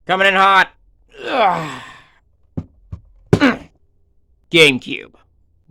Coming in hot. Ugh. GameCube.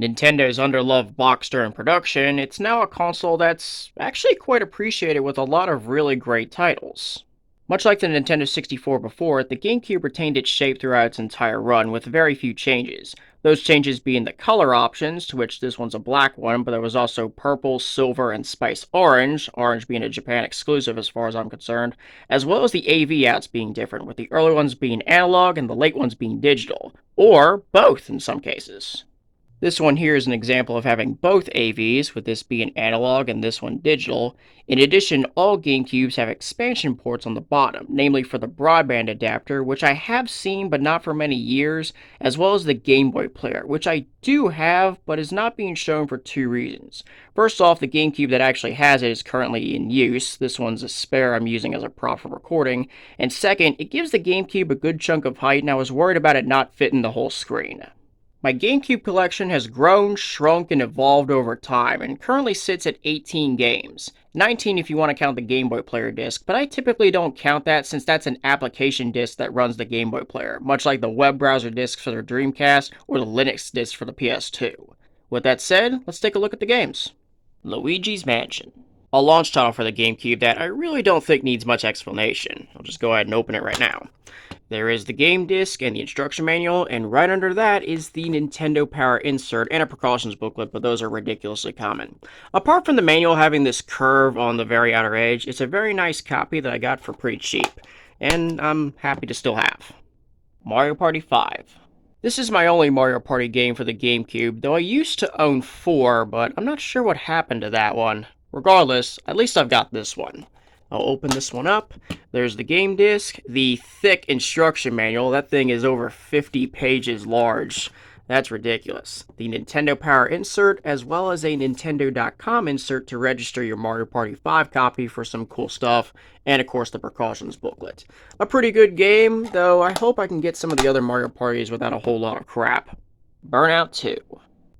Nintendo's underloved box during production, it's now a console that's actually quite appreciated with a lot of really great titles. Much like the Nintendo 64 before it, the GameCube retained its shape throughout its entire run with very few changes. Those changes being the color options, to which this one's a black one, but there was also purple, silver, and spice orange, orange being a Japan exclusive as far as I'm concerned, as well as the AV outs being different, with the early ones being analog and the late ones being digital, or both in some cases. This one here is an example of having both AVs, with this being analog and this one digital. In addition, all GameCubes have expansion ports on the bottom, namely for the broadband adapter, which I have seen but not for many years, as well as the Game Boy player, which I do have but is not being shown for two reasons. First off, the GameCube that actually has it is currently in use. This one's a spare I'm using as a prop for recording. And second, it gives the GameCube a good chunk of height and I was worried about it not fitting the whole screen. My GameCube collection has grown, shrunk, and evolved over time, and currently sits at 18 games. 19 if you want to count the Game Boy Player disc, but I typically don't count that since that's an application disc that runs the Game Boy Player, much like the web browser discs for the Dreamcast or the Linux disc for the PS2. With that said, let's take a look at the games. Luigi's Mansion. A launch title for the GameCube that I really don't think needs much explanation. I'll just go ahead and open it right now. There is the game disc and the instruction manual, and right under that is the Nintendo Power insert and a precautions booklet, but those are ridiculously common. Apart from the manual having this curve on the very outer edge, it's a very nice copy that I got for pretty cheap, and I'm happy to still have. Mario Party 5. This is my only Mario Party game for the GameCube, though I used to own 4, but I'm not sure what happened to that one. Regardless, at least I've got this one. I'll open this one up. There's the game disc, the thick instruction manual. That thing is over 50 pages large. That's ridiculous. The Nintendo Power insert, as well as a Nintendo.com insert to register your Mario Party 5 copy for some cool stuff, and of course the precautions booklet. A pretty good game, though I hope I can get some of the other Mario Parties without a whole lot of crap. Burnout 2.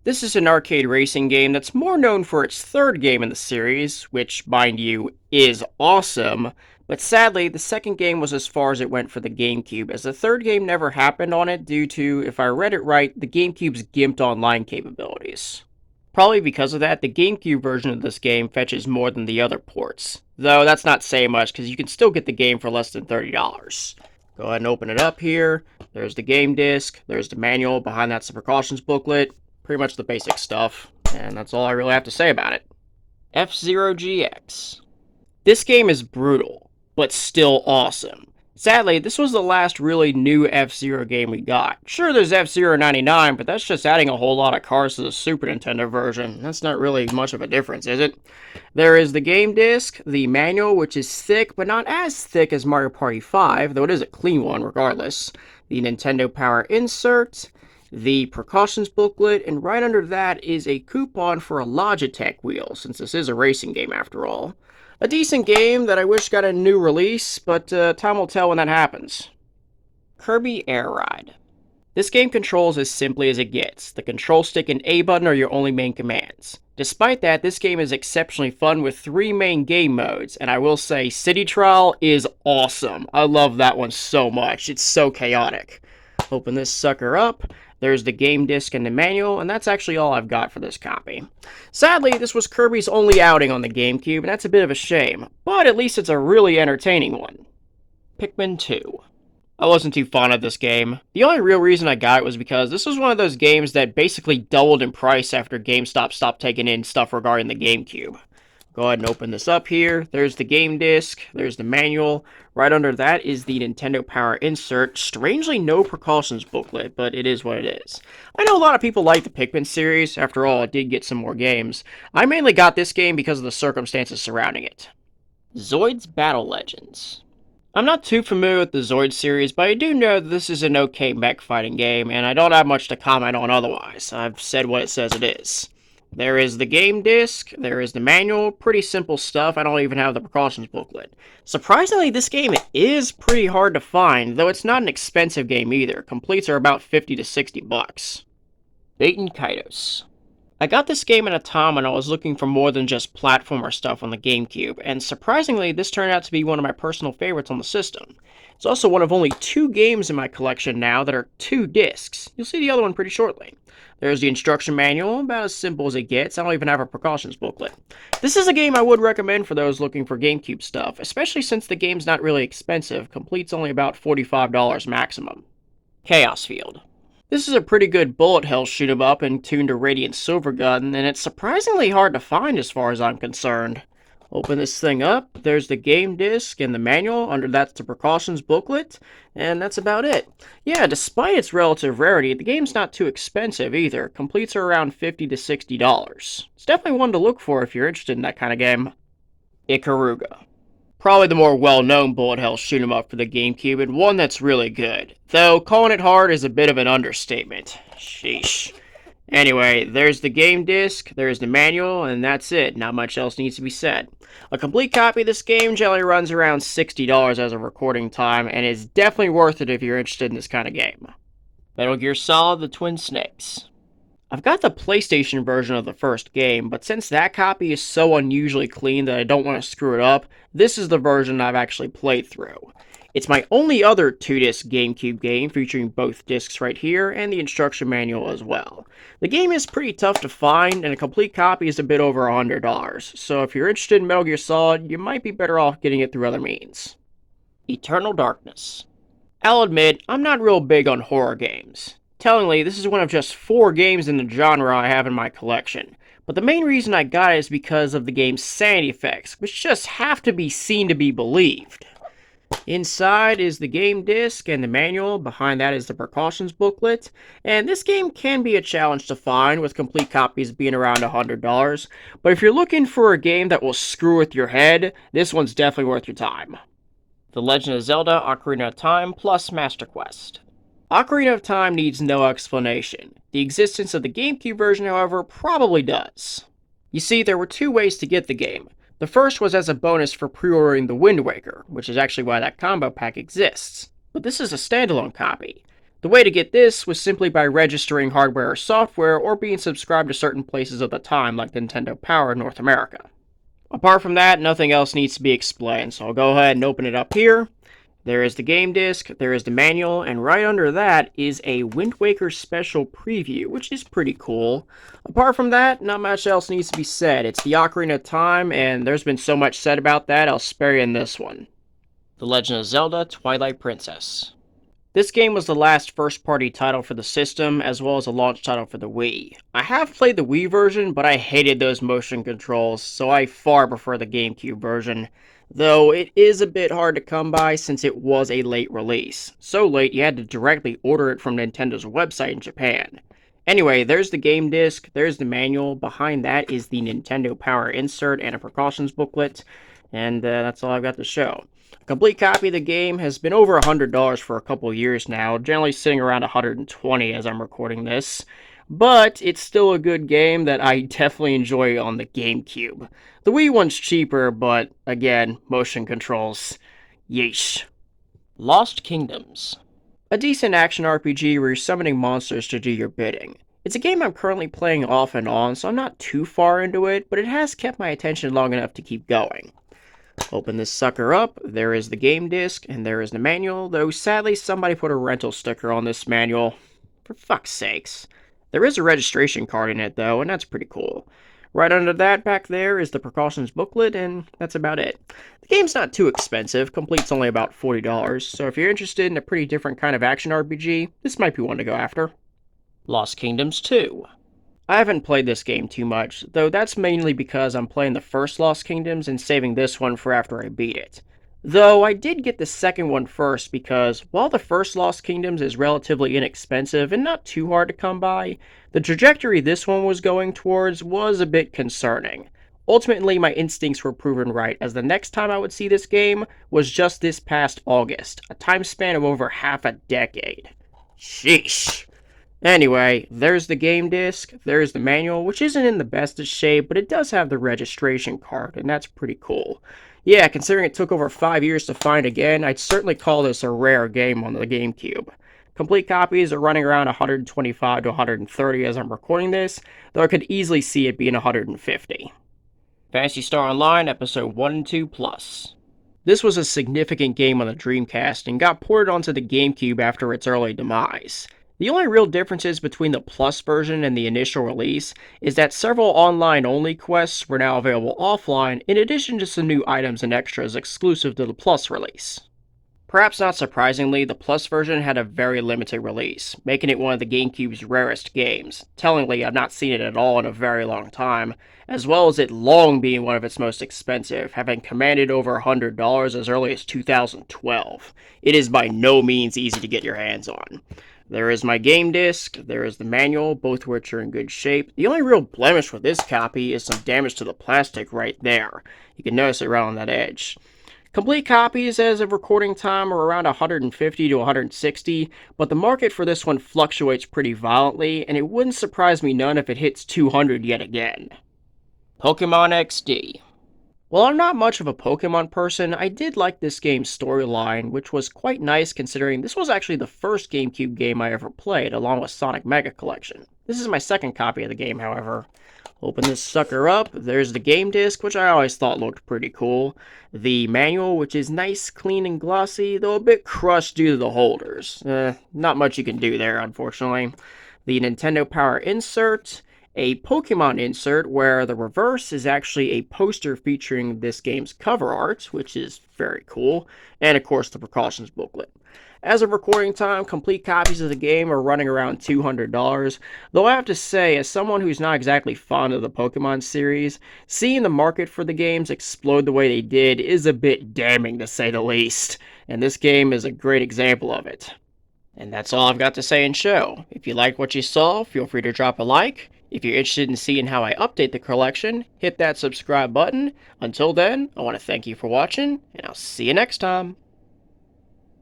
This is an arcade racing game that's more known for its third game in the series, which, mind you, is awesome, but sadly, the second game was as far as it went for the GameCube, as the third game never happened on it due to, if I read it right, the GameCube's gimped online capabilities. Probably because of that, the GameCube version of this game fetches more than the other ports, though that's not saying much because you can still get the game for less than $30. Go ahead and open it up here. There's the game disc, there's the manual, behind that's the precautions booklet. Pretty much the basic stuff, and that's all I really have to say about it. F-Zero GX. This game is brutal, but still awesome. Sadly, this was the last really new F-Zero game we got. Sure, there's F-Zero 99, but that's just adding a whole lot of cars to the Super Nintendo version. That's not really much of a difference, is it? There is the game disc, the manual, which is thick, but not as thick as Mario Party 5, though it is a clean one regardless. The Nintendo Power insert, the precautions booklet, and right under that is a coupon for a Logitech wheel, since this is a racing game after all. A decent game that I wish got a new release, but time will tell when that happens. Kirby Air Ride. This game controls as simply as it gets. The control stick and A button are your only main commands. Despite that, this game is exceptionally fun with 3 main game modes, and I will say City Trial is awesome. I love that one so much. It's so chaotic. Open this sucker up. There's the game disc and the manual, and that's actually all I've got for this copy. Sadly, this was Kirby's only outing on the GameCube, and that's a bit of a shame, but at least it's a really entertaining one. Pikmin 2. I wasn't too fond of this game. The only real reason I got it was because this was one of those games that basically doubled in price after GameStop stopped taking in stuff regarding the GameCube. Go ahead and open this up here. There's the game disc, there's the manual. Right under that is the Nintendo Power insert. Strangely, no precautions booklet, but it is what it is. I know a lot of people like the Pikmin series. After all, it did get some more games. I mainly got this game because of the circumstances surrounding it. Zoid's Battle Legends. I'm not too familiar with the Zoid series, but I do know that this is an okay mech fighting game, and I don't have much to comment on otherwise. I've said what it says it is. There is the game disc, there is the manual, pretty simple stuff. I don't even have the precautions booklet. Surprisingly, this game is pretty hard to find, though it's not an expensive game either. Completes are about 50 to 60 bucks. Baten Kaitos. I got this game at a time when I was looking for more than just platformer stuff on the GameCube, and surprisingly, this turned out to be one of my personal favorites on the system. It's also one of only 2 games in my collection now that are 2 discs. You'll see the other one pretty shortly. There's the instruction manual, about as simple as it gets. I don't even have a precautions booklet. This is a game I would recommend for those looking for GameCube stuff, especially since the game's not really expensive. Complete's only about $45 maximum. Chaos Field. This is a pretty good bullet hell shoot 'em up and tuned to Radiant Silvergun, and it's surprisingly hard to find as far as I'm concerned. Open this thing up, there's the game disc and the manual, under that's the precautions booklet, and that's about it. Yeah, despite its relative rarity, the game's not too expensive either. Completes are around $50 to $60. It's definitely one to look for if you're interested in that kind of game. Ikaruga. Probably the more well-known bullet hell shoot 'em up for the GameCube, and one that's really good. Though, calling it hard is a bit of an understatement. Sheesh. Anyway, there's the game disc, there's the manual, and that's it. Not much else needs to be said. A complete copy of this game generally runs around $60 as of recording time, and is definitely worth it if you're interested in this kind of game. Metal Gear Solid: The Twin Snakes. I've got the PlayStation version of the first game, but since that copy is so unusually clean that I don't want to screw it up, this is the version I've actually played through. It's my only other 2-disc GameCube game, featuring both discs right here, and the instruction manual as well. The game is pretty tough to find, and a complete copy is a bit over $100, so if you're interested in Metal Gear Solid, you might be better off getting it through other means. Eternal Darkness. I'll admit, I'm not real big on horror games. Tellingly, this is one of just 4 games in the genre I have in my collection, but the main reason I got it is because of the game's sound effects, which just have to be seen to be believed. Inside is the game disc and the manual, behind that is the precautions booklet, and this game can be a challenge to find, with complete copies being around $100, but if you're looking for a game that will screw with your head, this one's definitely worth your time. The Legend of Zelda: Ocarina of Time plus Master Quest. Ocarina of Time needs no explanation. The existence of the GameCube version, however, probably does. You see, there were 2 ways to get the game. The first was as a bonus for pre-ordering the Wind Waker, which is actually why that combo pack exists. But this is a standalone copy. The way to get this was simply by registering hardware or software, or being subscribed to certain places at the time, like Nintendo Power in North America. Apart from that, nothing else needs to be explained, so I'll go ahead and open it up here. There is the game disc, there is the manual, and right under that is a Wind Waker special preview, which is pretty cool. Apart from that, not much else needs to be said. It's the Ocarina of Time, and there's been so much said about that, I'll spare you in this one. The Legend of Zelda: Twilight Princess. This game was the last first-party title for the system, as well as a launch title for the Wii. I have played the Wii version, but I hated those motion controls, so I far prefer the GameCube version. Though it is a bit hard to come by since it was a late release. So late you had to directly order it from Nintendo's website in Japan. Anyway, there's the game disc, there's the manual, behind that is the Nintendo Power insert and a precautions booklet, and that's all I've got to show. A complete copy of the game has been over $100 for a couple years now, generally sitting around $120 as I'm recording this. But it's still a good game that I definitely enjoy on the GameCube. The Wii one's cheaper, but again, motion controls. Yeesh. Lost Kingdoms. A decent action RPG where you're summoning monsters to do your bidding. It's a game I'm currently playing off and on, so I'm not too far into it, but it has kept my attention long enough to keep going. Open this sucker up, there is the game disc, and there is the manual, though sadly somebody put a rental sticker on this manual. For fuck's sakes. There is a registration card in it, though, and that's pretty cool. Right under that back there is the precautions booklet, and that's about it. The game's not too expensive, complete's only about $40, so if you're interested in a pretty different kind of action RPG, this might be one to go after. Lost Kingdoms 2. I haven't played this game too much, though that's mainly because I'm playing the first Lost Kingdoms and saving this one for after I beat it. Though I did get the second one first because, while the first Lost Kingdoms is relatively inexpensive and not too hard to come by, the trajectory this one was going towards was a bit concerning. Ultimately, my instincts were proven right, as the next time I would see this game was just this past August, a time span of over half a decade. Sheesh. Anyway, there's the game disc, there's the manual, which isn't in the best of shape, but it does have the registration card, and that's pretty cool. Yeah, considering it took over 5 years to find again, I'd certainly call this a rare game on the GameCube. Complete copies are running around $125 to $130 as I'm recording this, though I could easily see it being $150. Phantasy Star Online Episode 1 and 2 Plus. This was a significant game on the Dreamcast and got ported onto the GameCube after its early demise. The only real differences between the Plus version and the initial release is that several online-only quests were now available offline, in addition to some new items and extras exclusive to the Plus release. Perhaps not surprisingly, the Plus version had a very limited release, making it one of the GameCube's rarest games. Tellingly, I've not seen it at all in a very long time, as well as it long being one of its most expensive, having commanded over $100 as early as 2012. It is by no means easy to get your hands on. There is my game disc, there is the manual, both which are in good shape. The only real blemish with this copy is some damage to the plastic right there. You can notice it right on that edge. Complete copies as of recording time are around 150 to 160, but the market for this one fluctuates pretty violently, and it wouldn't surprise me none if it hits 200 yet again. Pokemon XD. While I'm not much of a Pokemon person, I did like this game's storyline, which was quite nice considering this was actually the first GameCube game I ever played, along with Sonic Mega Collection. This is my second copy of the game, however. Open this sucker up, there's the game disc, which I always thought looked pretty cool. The manual, which is nice, clean, and glossy, though a bit crushed due to the holders. Not much you can do there, unfortunately. The Nintendo Power insert, a Pokemon insert where the reverse is actually a poster featuring this game's cover art, which is very cool, and of course the precautions booklet. As of recording time, complete copies of the game are running around $200, though I have to say, as someone who's not exactly fond of the Pokemon series, seeing the market for the games explode the way they did is a bit damning to say the least, and this game is a great example of it. And that's all I've got to say in show. If you liked what you saw, feel free to drop a like. If you're interested in seeing how I update the collection, hit that subscribe button. Until then, I want to thank you for watching, and I'll see you next time.